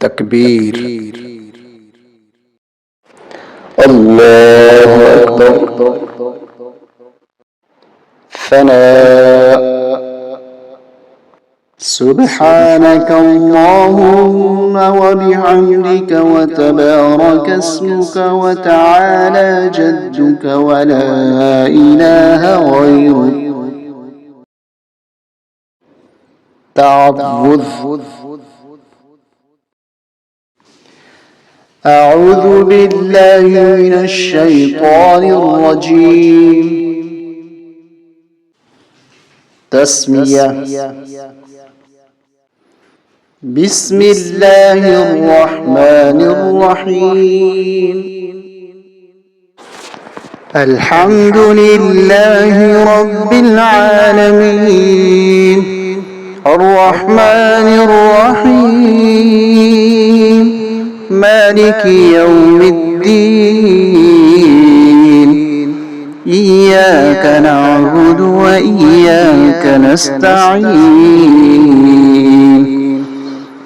تكبير. الله أكبر. ثناء. سبحانك اللهم وبحمدك وتبارك اسمك وتعالى جدك ولا إله غيرك. تعوذ. أعوذ بالله من الشيطان الرجيم. تسمية. بسم الله الرحمن الرحيم. الحمد لله رب العالمين الرحمن الرحيم مالك يوم الدين إياك نعبد وإياك نستعين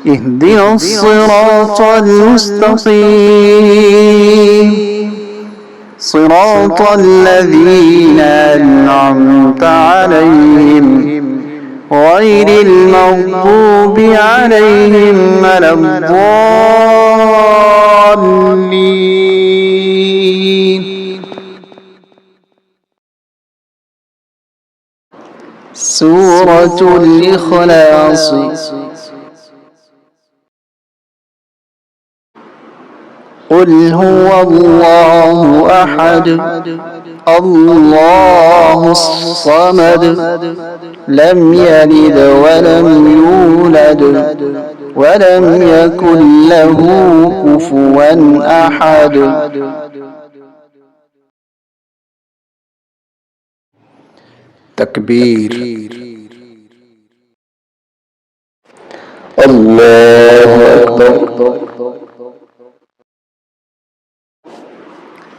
اهدنا الصراط المستقيم صراط الذين أنعمت عليهم غير المغضوب عليهم ولا الضالين. سورة الإخلاص. قل هو الله أحد الله الصمد لم يلد ولم يولد ولم يكن له كفوا أحد. تكبير. الله أكبر.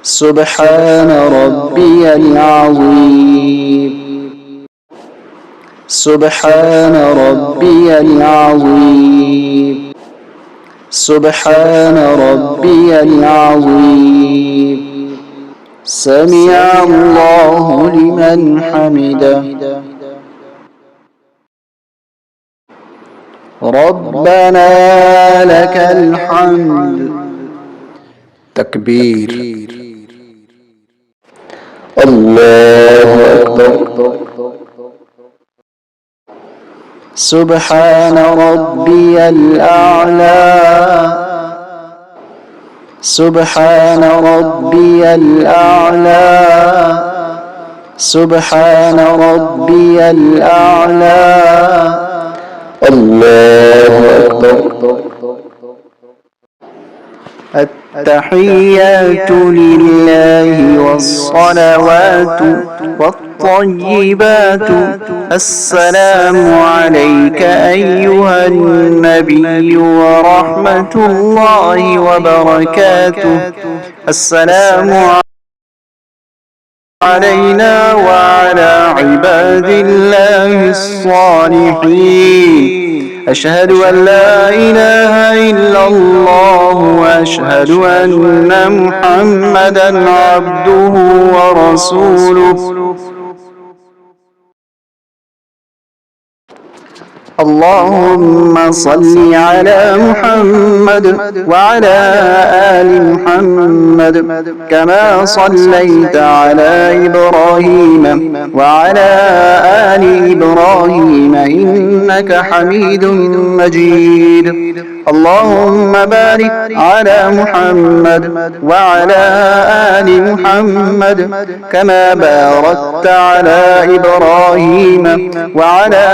سبحان ربي العظيم. سبحان ربي العظيم. سبحان ربي العظيم. سمع الله لمن حمده. ربنا لك الحمد. تكبير. الله أكبر. سبحان ربي الأعلى. سبحان ربي الأعلى. سبحان ربي الأعلى. الله أكبر. التحيات لله والصلوات والطيبات السلام عليك أيها النبي ورحمة الله وبركاته. السلام علينا وعلى عباد الله الصالحين. أشهد أن لا إله إلا الله وأشهد أن محمدا عبده ورسوله. اللهم صل على محمد وعلى آل محمد كما صليت على إبراهيم وعلى آل إبراهيم إنك حميد مجيد. اللهم بارك على محمد وعلى آل محمد كما باركت على إبراهيم وعلى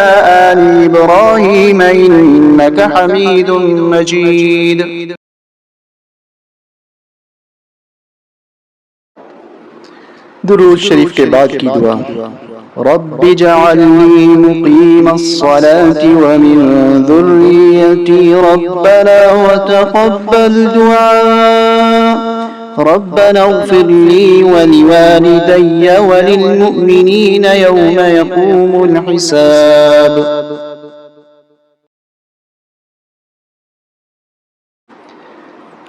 آل إبراهيم إنك حميد مجيد. درود شریف کے بعد کی دعا. رب اجعلني مقيم الصلاة ومن ذريتي ربنا وتقبل دعاء. ربنا اغفر لي ولوالدي وللمؤمنين يوم يقوم الحساب.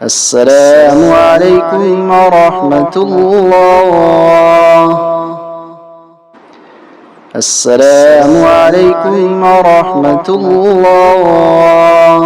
السلام عليكم ورحمة الله. السلام عليكم ورحمة الله.